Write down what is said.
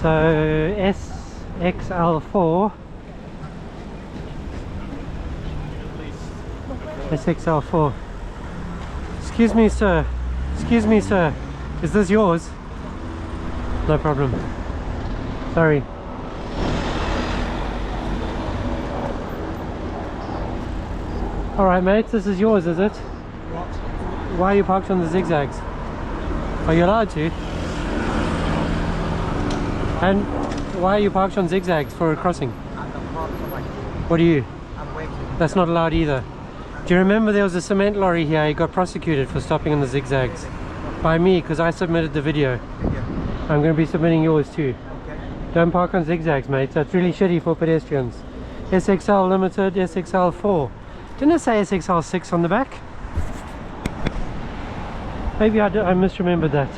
So SXL4, SXL4. Excuse me, sir. Excuse me, sir. Is this yours? No problem. Sorry. Alright, mate, this is yours, is it? What? Why are you parked on the Zigzags? Are you allowed to? And why are you parked on Zigzags for a crossing? I'm not parked on my... What are you? I'm waiting. That's not allowed either. Do you remember there was a cement lorry here? He got prosecuted for stopping on the Zigzags. By me, because I submitted the video. Yeah. I'm going to be submitting yours too. Okay. Don't park on Zigzags, mate. That's really shitty for pedestrians. SXL Limited, SXL4. Didn't it say SXL6 on the back? Maybe I misremembered that.